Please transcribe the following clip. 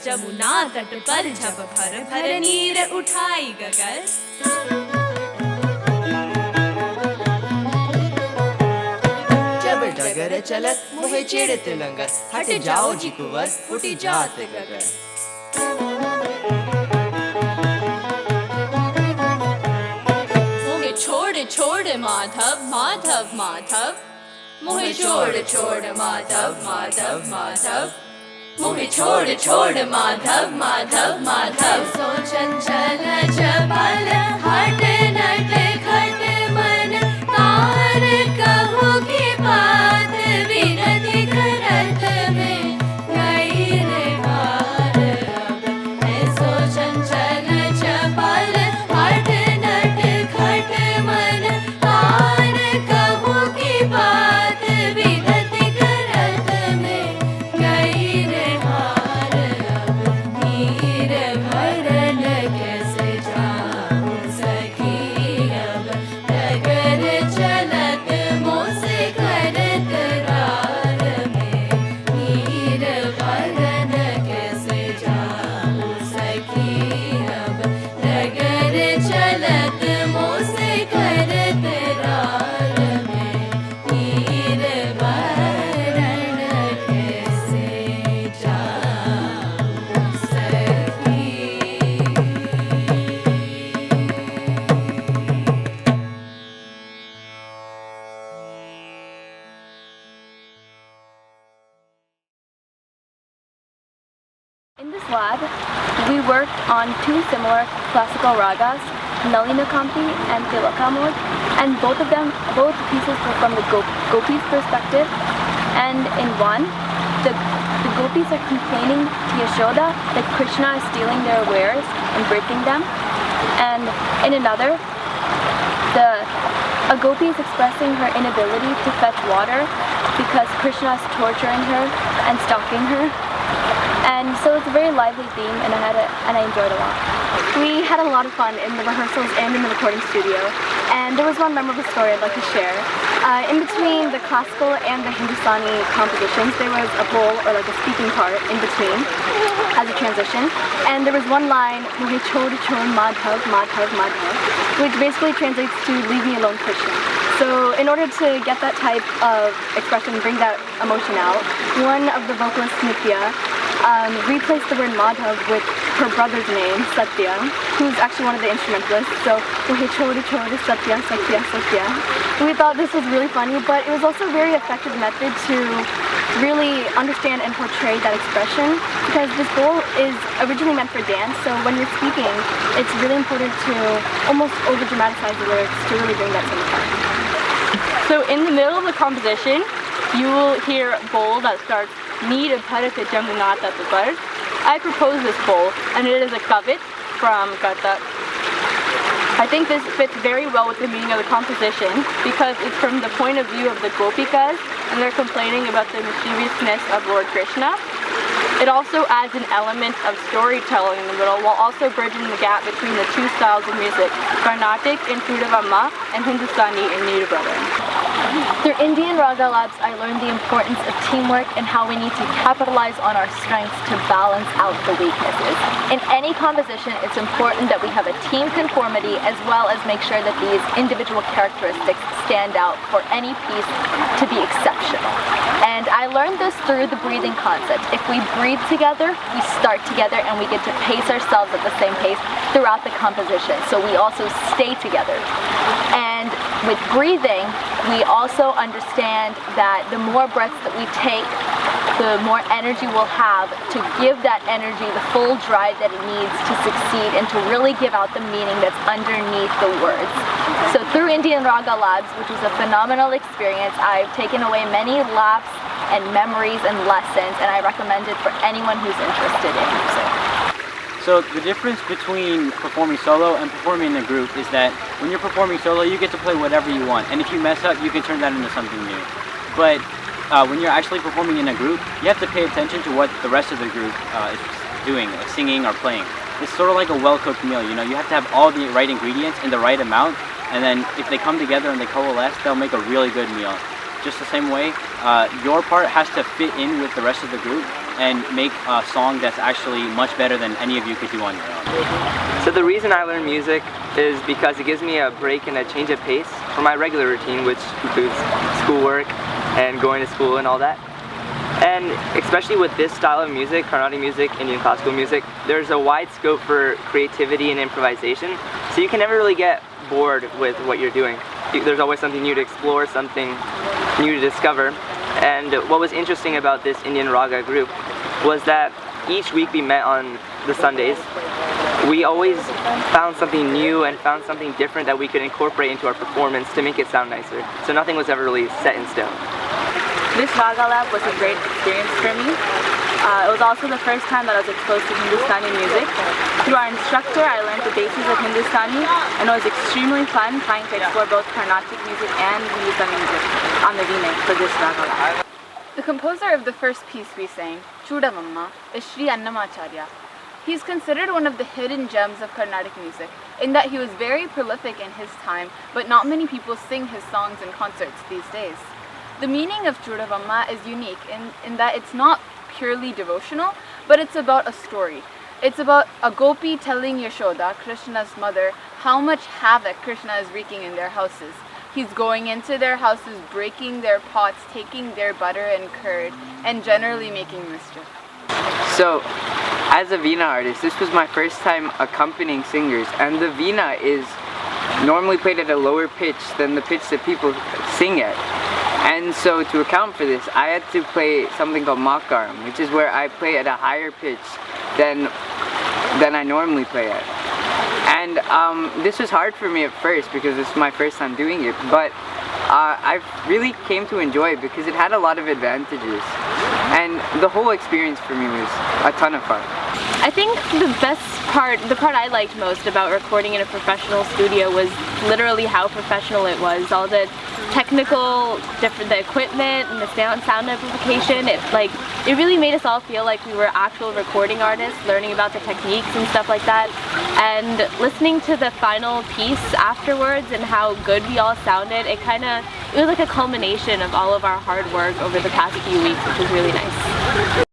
जमुना तट पर जब भर भर नीर उठाई गगर। जब डगर चलत मुहे छेड़ते लंगर, हट जाओ जी कुंवर फूटी जात गगर। छोड़ छोड़ माधव माधव माधव, मुहे छोड़ छोड़ माधव माधव माधव, मुहे छोड़ छोड़ माधव माधव माधव। सो चंचल चपल हट नट खट मन, तार कहू की बात विनती करत में गई रे हार अब है। सो चंचल चपल हट नट खट मन, तार कहू की बात विनती करत में गई रे हार अब। नीर भरन कैसे जाऊं सखी अब, डगर चलत मोसे करत रार में। नीर भरन कैसे जाऊं सखी अब, डगर चलत मोसे करत रार में। नीर भरन कैसे जाऊं सखी। In this lab, we worked on two similar classical ragas, Nalinakampi and Tilakamod, and both pieces were from the gopis' perspective. And in one, the gopis are complaining to Yashoda that Krishna is stealing their wares and breaking them. And in another, a gopi is expressing her inability to fetch water because Krishna is torturing her and stalking her. And so it's a very lively theme, and I enjoyed a lot. We had a lot of fun in the rehearsals and in the recording studio, and there was one memorable story I'd like to share. In between the classical and the Hindustani compositions, there was a bowl, or like a speaking part in between as a transition, and there was one line, "Mohe chhod chhod madhav madhav madhav," which basically translates to "leave me alone, Krishna." So in order to get that type of expression, bring that emotion out, one of the vocalists, Nitya, replaced the word Madhav with her brother's name, Satya, who's actually one of the instrumentalists. So, "Mohe chhod chhod Satya, Satya, Satya." We thought this was really funny, but it was also a very effective method to really understand and portray that expression, because this bowl is originally meant for dance, so when you're speaking, it's really important to almost over-dramatize the lyrics to really bring that to the front. So in the middle of the composition, you will hear a bowl that starts Neer Bharate Jamunata Tabar. I proposed this bowl, and it is a Kavit from Carnatic. I think this fits very well with the meaning of the composition because it's from the point of view of the Gopikas, and they're complaining about the mischievousness of Lord Krishna. It also adds an element of storytelling in the middle while also bridging the gap between the two styles of music, Carnatic in Choodavamma and Hindustani in Neer. Through Indian Raga Labs, I learned the importance of teamwork and how we need to capitalize on our strengths to balance out the weaknesses. In any composition, it's important that we have a team conformity as well as make sure that these individual characteristics stand out for any piece to be exceptional. And I learned this through the breathing concept. If we breathe together, we start together, and we get to pace ourselves at the same pace throughout the composition. So we also stay together. And with breathing, we also understand that the more breaths that we take, the more energy we'll have to give that energy the full drive that it needs to succeed and to really give out the meaning that's underneath the words. So through Indian Raga Labs, which was a phenomenal experience, I've taken away many laughs and memories and lessons, and I recommend it for anyone who's interested in music. So the difference between performing solo and performing in a group is that when you're performing solo, you get to play whatever you want, and if you mess up, you can turn that into something new. But when you're actually performing in a group, you have to pay attention to what the rest of the group is doing, like singing or playing. It's sort of like a well-cooked meal, you know, you have to have all the right ingredients in the right amount, and then if they come together and they coalesce, they'll make a really good meal. Just the same way, your part has to fit in with the rest of the group, and make a song that's actually much better than any of you could do on your own. So the reason I learn music is because it gives me a break and a change of pace from my regular routine, which includes schoolwork and going to school and all that. And especially with this style of music, Carnatic music, Indian classical music, there's a wide scope for creativity and improvisation, so you can never really get bored with what you're doing. There's always something new to explore, something new to discover. And what was interesting about this Indian Raga group was that each week we met on the Sundays, we always found something new and found something different that we could incorporate into our performance to make it sound nicer. So nothing was ever really set in stone. This Raga Lab was a great experience for me. It was also the first time that I was exposed to Hindustani music. Through our instructor, I learned the basis of Hindustani, and it was extremely fun trying to explore both Carnatic music and Hindustani music on the Veena for this Raga Lab. The composer of the first piece we sang, Choodavamma, is Sri Annamacharya. He is considered one of the hidden gems of Carnatic music, in that he was very prolific in his time, but not many people sing his songs in concerts these days. The meaning of Choodavamma is unique in that it's not purely devotional, but it's about a story. It's about a gopi telling Yashoda, Krishna's mother, how much havoc Krishna is wreaking in their houses. He's going into their houses, breaking their pots, taking their butter and curd, and generally making mischief. So, as a Veena artist, this was my first time accompanying singers, and the Veena is normally played at a lower pitch than the pitch that people sing at. And so to account for this, I had to play something called makaram, which is where I play at a higher pitch than I normally play at. And this was hard for me at first because this is my first time doing it, but I really came to enjoy it because it had a lot of advantages. And the whole experience for me was a ton of fun. I think the part I liked most about recording in a professional studio was literally how professional it was. All the technical, the equipment and the sound amplification, it really made us all feel like we were actual recording artists, learning about the techniques and stuff like that. And listening to the final piece afterwards and how good we all sounded, it was like a culmination of all of our hard work over the past few weeks, which was really nice.